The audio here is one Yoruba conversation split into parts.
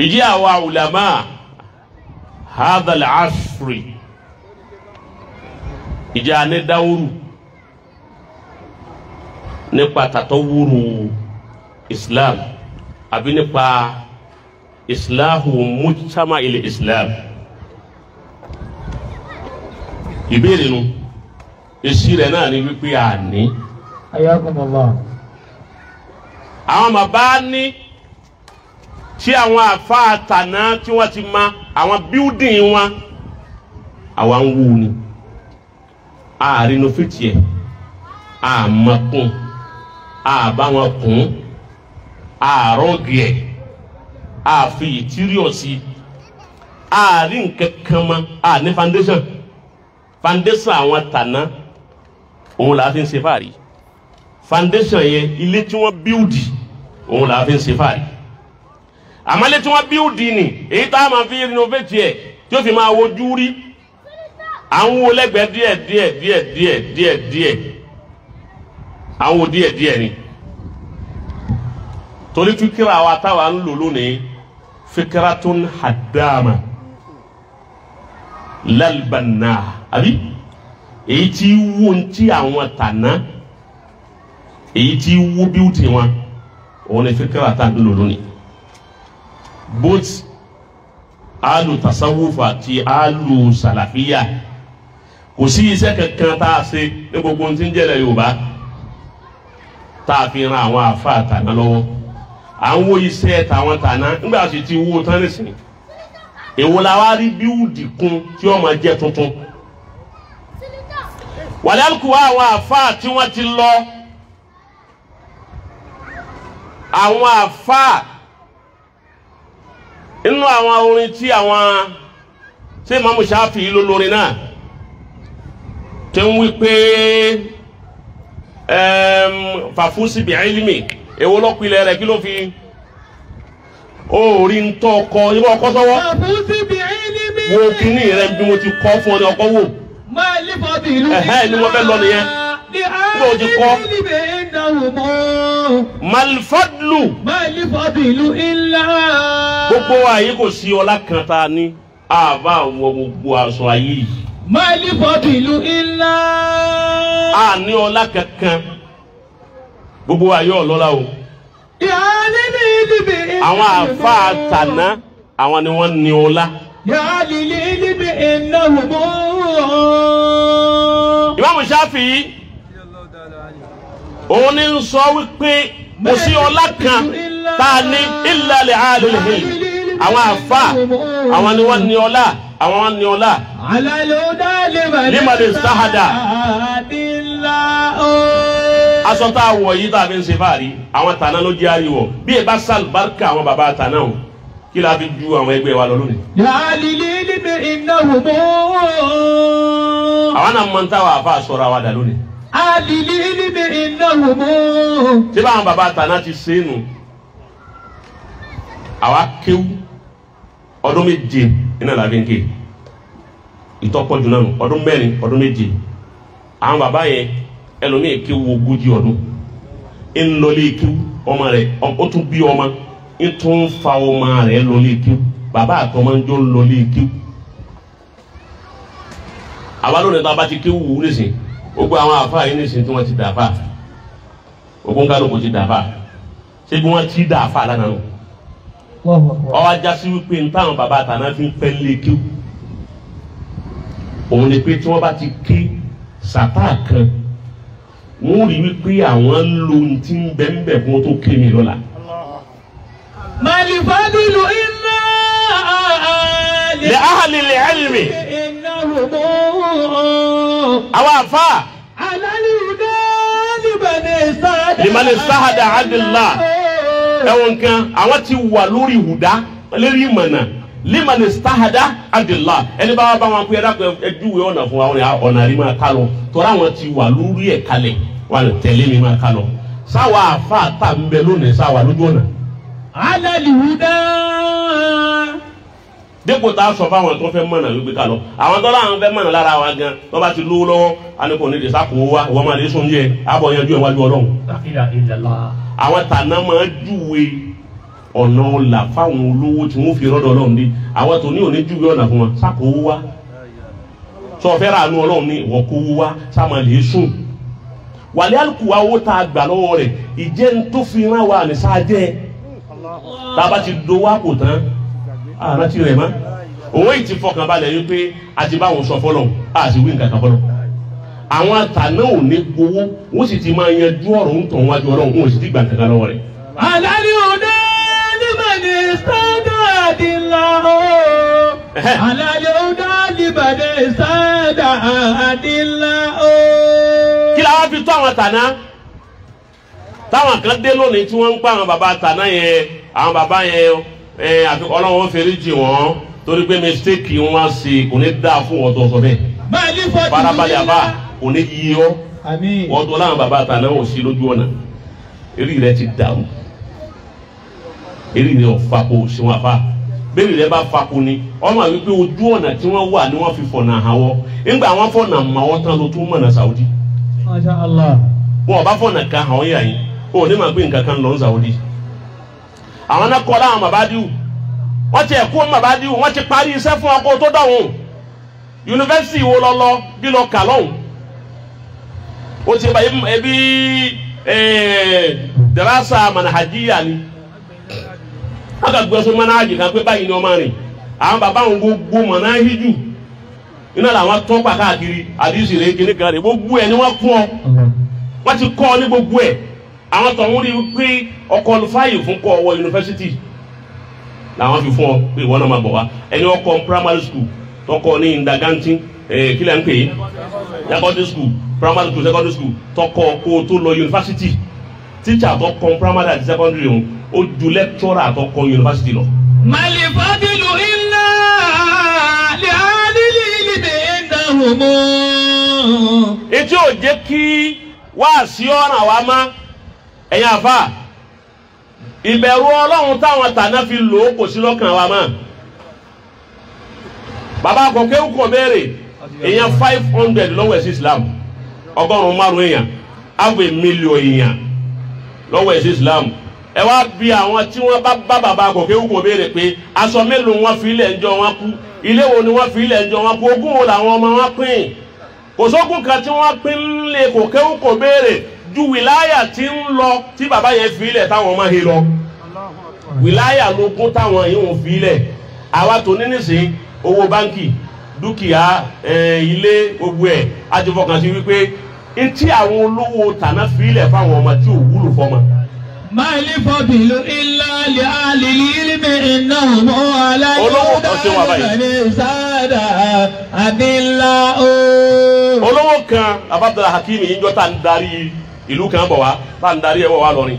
ìjì àwa ulama hadha al-asri ìjì àní Dáwúrù nípa tatawuru Islam àbí nípa islahu mujtama il Islam. Ìbéèrè nu èsì rẹ̀ náà ni wípé àní. Ayakumullah. Àwọn bàbá ní tí àwọn àfáà tàná tí wọ́n ti ma àwọn building wọn àwọn ń wú ni a renovate ẹ̀ a makun a bá wọn kún a rọ́ọ̀gì ẹ̀ a fi interior sí a rí nǹkan kan mọ́ a ní foundation àwọn tàná òun là fi ń ṣe fàárí foundation yẹn ilé tí wọ́n build òun là fi ń ṣe fàárí àmọ́ ilé tí wọ́n build ni èyí tá a máa fi renovate ẹ̀ tí ó fi máa wojú rí àwọn wo lẹ́gbẹ̀ẹ́ díẹ̀ àwọn wo díẹ̀ ni torí fikira wa táwa ń lò lónìí fikiratun hadama lalbanna àbí èyí tí wó ntí àwọn tàná èyí tí wó bíútì wọn òun ni fikira tá ń lò lónìí both alu tasawuf àti alu salafiya kò sí iṣẹ́ kankan tá a ṣe ní gbogbo ohun tí ń jẹ́lẹ̀ Yorùbá tá a fi ran àwọn àfa tàná lọ́wọ́ à ń wo iṣẹ́ tàwọn tàná nígbà tí ti wó tán nísìnyí èwo la wá rí bíúdì kún tí ó máa jẹ́ tuntun wàlẹ́kùn àwọn àfa tí wọ́n ti lọ àwọn àfa inú àwọn orin tí àwọn ṣé Imam Shafi'i ló lórin náà tí ń wí pé fàfúsì bí ilmi èwo lọ́pìlẹ̀ rẹ̀ kí ló fi orí ń tọ́ ọkọ ibà ọkọ sọ́wọ́ Fàfúsì bí ilmi wo kíní rẹ̀ bí mo ti kọ́ fún ọ ní ọkọ wò máa lè fọ́bì ìlú ni mo fẹ́ lọ nìyẹn mo ti kọ́ malfadlu máa lè fọ́bì ìlú illa gbogbo ayé kò sí ọlá kan ta ní àbá àwọn gbogbo aṣọ ayé yìí máa lè fọ́bì ìlú illa a ní ọlá kankan gbogbo ayé ọlọ́lá o àwọn àfáà tàná àwọn ni wọ́n ní ọlá Imam Shafi'i òun ní ń sọ wípé kò sí ọlá kan tá a ní illa li alil ilm àwọn àfáà àwọn ni wọ́n ní ọlá àwọn wọn ní ọlá liman istahada aṣọ tá a wọ̀ yìí tá a fi ń ṣe fàárí àwọn tàná ló jẹ́ àríwọ̀ bí ẹ bá sàlùbáríkà àwọn bàbá tàná o kí la fi ju àwọn ẹgbẹ́ wa lọ lónìí. àwọn náà mọ̀ ń táwọn àfa sọ̀rọ̀ àwa dà lónìí. tí báwọn bàbá tàná ti ṣe é nù àwa kéwú ọdún méje iná la fi ń ké ìtọ́pọ̀jù náà ọdún mẹ́rin ọdún méje àwọn bàbá yẹn ẹlòmíì kéwú ogójì ọdún ń lọlé kéwú ọmọ rẹ̀ ó tún bí ọmọ ń tún fa ọmọ rẹ̀ lọlé kéwú bàbá àtọmọ ń jọ lọlé kéwú. àwa lónìí tó a bá ti kéwú wù nísìn gbogbo àwọn àfa yìí nísìn tí wọ́n ti dàfà gbogbo ń kálukú ti dàfà ṣé bí wọ́n ti dàfà lánàá nù. ọwọ́ ajá sí wípé ní táwọn bàbá àtàná fi ń pẹ́ lé kéwú òun ni pé tí wọ́n bá ti ké sàpá kan wọ́n rí wípé àwọn lo ti ń bẹ́ẹ̀ fún tó ké mi lọ́la. Màlìfàdìlù iná lè áhàlì lè ẹ̀lìmì. àwọn àfa. alálùdá limani sahada adillah. ẹ̀wọ̀n kan àwọn ti wà lórí ìhùdá lórí ìmọ̀nà limani sahada adillah ẹni bá wà bá wọn pé ẹdúwé ọ̀nà fún wa ọ̀nà àrí máa ká lọ tọ́ra àwọn ti wà lórí ẹ̀ kalẹ̀ wà lè tẹ̀lé mi máa ká lọ sáwà àfa tá ń bẹ lónìí sáwà lójú ọ̀nà. alálùdá. dípò tá a sọ fáwọn tó fẹ́ mọ̀nà wípé ká lọ àwọn tó láwọn fẹ́ mọ̀nà lára wa gan tó bá ti lówó lọ́wọ́ anìkò ní ìdísà kò wá ìwọ́n máa lè sún jẹ àbọ̀ yanjú ẹ̀ wájú ọlọ́run. àwọn tàná máa júwe ọ̀nà ọ̀la fáwọn olówó tí wọ́n fi rọ́dọ̀ Ọlọ́run dé àwọn tó ní òní júwe ọ̀nà fún wọn sákòó wá sọ fẹ́ràn àánú Ọlọ́run ní ìwọ kó wá sáma lè sùn wàlẹ́ àlùkùwà owó tá a gbà lọ́wọ́ rẹ̀ ìjẹ́ ń tó fi rán wa ní sáájẹ́ tá a bá ti do wá kò tán àrùn ti rẹ̀ mọ́ owó yìí ti fọkàn balẹ̀ yìí pé a ti bá wọn sọ fọlọ́ a sì wí nǹkan kan fọlọ́ àwọn àtàná ò ní gbowó wọ́n sì ti máa yanjú ọ̀rọ̀ ń tàn wájú Ọlọ́run wọn ò sì ti gbà nǹkan kan lọ́wọ́ rẹ̀. alali uda libani sada adillahu alali uda libani sada adillahu. kí la wá fi tó àwọn àtàná táwọn kan dé lónìí tí wọ́n ń pa àwọn bàbá àtàná yẹn àwọn bàbá yẹn àfi Ọlọ́run fèrèjì wọn torí pé mistake wọn ṣe kò ní dáa fún wọn tó sọ bẹ́ẹ̀ farabalẹ̀ àbá kò ní yí ọ wọn tó láwọn bàbá àtàná ò sí lójú ọ̀nà eré rẹ ti dàrú eré rẹ ò fapò sí wọn àfa bẹ́ẹ̀ rẹ bá fapò ni ọmọ àbí pé ojú ọ̀nà tí wọ́n wà ni wọ́n fi fọ̀nà àwọ̀ nígbà wọn fọ̀nà màwọ́ tán ló tún mọ̀nà Saudi. Masha Allah. wọn ò bá fọ̀nà kan àwọn yà yín o ní ma gbé nǹkan kan lọ ní Saudi àwọn náà kọ́ láwọn mabadiu wọ́n ti ẹ̀kọ́ mabadiu wọ́n ti parí iṣẹ́ fún ọkọ̀ tó dáhùn yunifásitì wo lọ́lọ́ bí lọ kà lọ́hùn ó ti bá ebi darasa manahajiya ni wọ́n kà gbé ọsùn manahaji kan pé báyìí ni ọmọ rìn àwọn bàbá wọn gbogbo manahiju iná làwọn tọ́ pa káàkiri àdìsí rẹ̀ kíní kan rẹ̀ gbogbo ẹ̀ ni wọ́n kún ọ wọ́n ti kọ́ ọ ní gbogbo ẹ̀ àwọn tó ń rí pé ọkọ̀ fáyì fún kọ́ ọwọ́ yunifásitì làwọn fi fún ọ pé ìwọ náà máa bọ̀ wá ẹni ọkọ̀ primary school tọkọ ní Ndaganti kílẹ̀ ń pè é secondary school primary school secondary school tọkọ kó o tó lọ yunifásitì teacher tọkọ primary àti secondary ọ̀hún ó ju lecturer tọkọ yunifásitì lọ. mali fadilu illa li alili ilmi indahumu. etí ò jẹ́ kí wá sí ọ̀ràn wa má ẹ̀yin àfa ìbẹ̀rù Ọlọ́run táwọn tàná fi lò ó kò sí lọ́kàn wa mọ́ bàbá àkọ́kẹ́ ń kọ̀ béèrè èèyàn 500 lọ́wọ́ ẹ̀sìn Islam ọgọ́rùn-ún márùn èèyàn half a million èèyàn lọ́wọ́ ẹ̀sìn Islam ẹ wá bí àwọn tí wọ́n bá bàbá àkọ́kẹ́ ń kọ̀ béèrè pé aṣọ mélòó wọn fi ilẹ̀ ńjọ́ wọn kú ilé wo ni wọ́n fi ilẹ̀ ńjọ́ wọn kú ogún wo làwọn ọmọ wọn pín kò sógun kan tí wọ́n pín lé kòkẹ́ ń kọ̀ béèrè ju wìláyà tí ń lọ tí bàbá yẹn fi ilẹ̀ táwọn ọmọ he lọ wìláyà lógún táwọn yìí ń fi ilẹ̀ àwa tó ní nísìnyí owó báńkì dúkìá ilé gbogbo ẹ̀ a ti fọkàn sí wípé etí àwọn olówó tàná fi ilẹ̀ fáwọn ọmọ tí ò wúlò fọmọ. mali fadilu illa li alili ilmi indahumu olówó kan ṣe wà báyìí sada adillahu. olówó kan ababdullah hakim yìí jọ tá ń darí ìlú kan bọ̀ wá tá ń darí ẹ̀ bọ̀ wá lọ́rin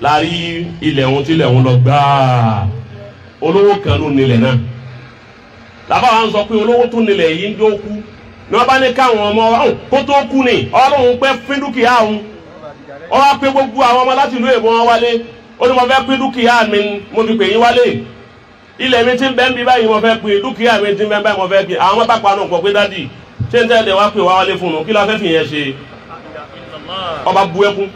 láàrí ilẹ̀ ohun tí ilẹ̀ ohun lọ gbáà olówó kan ló nílẹ̀ náà làbá wa ń sọ pé olówó tó nílẹ̀ yìí ń jó kú ní wọ́n bá ní káwọn ọmọ ọ̀hún kó tó kú ni Ọlọ́run pẹ́ pín dúkìá ọ̀hún ó wá pé gbogbo àwọn ọmọ láti ìlú èbó wọn wálé ó ní mo fẹ́ pín dúkìá mi mo fi pè yín wálé ilẹ̀ mi ti ń bẹ́ ń bí báyìí mo fẹ́ pín dúkìá mi ti ń bẹ́ ń báyìí mo fẹ́ pín àwọn ọmọ bá pa náà pọ̀ pé dádì ṣé ń tẹ́lẹ̀ wá pé wá wálé fún un kí la fẹ́ fi yẹn ṣe ọba bu ẹkún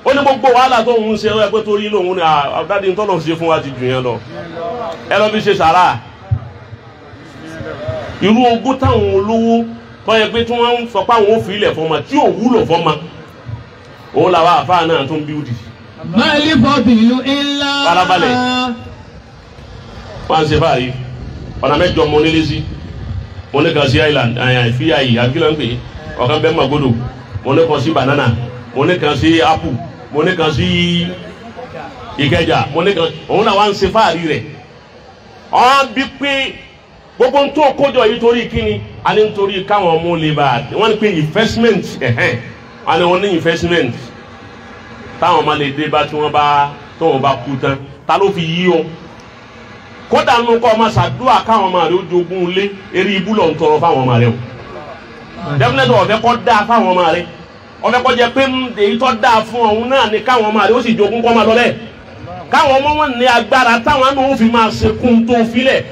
ó ní gbogbo wàhálà tó ń ṣe ẹ pé torí lòun ni dádì ń tọ́lọ̀ ṣe fún wa ti jù yẹn lọ ẹ lọ fi ṣe sàrà irú ogún táwọn olówó báyẹ pé tí wọ́n ń sọ pé àwọn ò fi ilẹ̀ fọmọ tí ò wúlò fọmọ òun làwọn àfáà náà tó ń bíúdì. mali fadilu illa. farabalẹ̀ wọ́n á ṣe báyìí ọ̀nà mẹ́jọ mo nílé sí mo ní kan sí island ìfíyà yìí àbíkílẹ̀ ń pè é ọ̀kan bẹ́ẹ̀ magodo mo ní kan sí banana mo ní kan sí apple mo ní kan sí Ìkẹjà mo ní kan òun náà wá ń ṣe fáàrí rẹ̀ ọ̀hún bí pé gbogbo ń tó kójọ yìí torí kíni a ní nítorí káwọn ọmọ lè bá wọ́n ní pé investment wọ́n ní wọ́n ní investment táwọn ọmọ lè dé bá tí wọ́n bá tó wọn bá kú tán ta ló fi yí o kódà nínú kọ́ ọmọ sàdúrà káwọn ọmọ rẹ ó jogún lé eré ibú lọ ń tọrọ fáwọn ọmọ rẹ o definitely ọ̀fẹ́ kọ́ dáa fáwọn ọmọ rẹ ọ̀fẹ́ kọ́ jẹ pé èyí tó dáa fún ọ̀hún náà ni káwọn ọmọ rẹ ó sì jogún kọ́ máa lọ bẹ́ẹ̀ káwọn ọmọ wọn ní agbára táwọn náà ó fi máa ṣe kún tó filẹ̀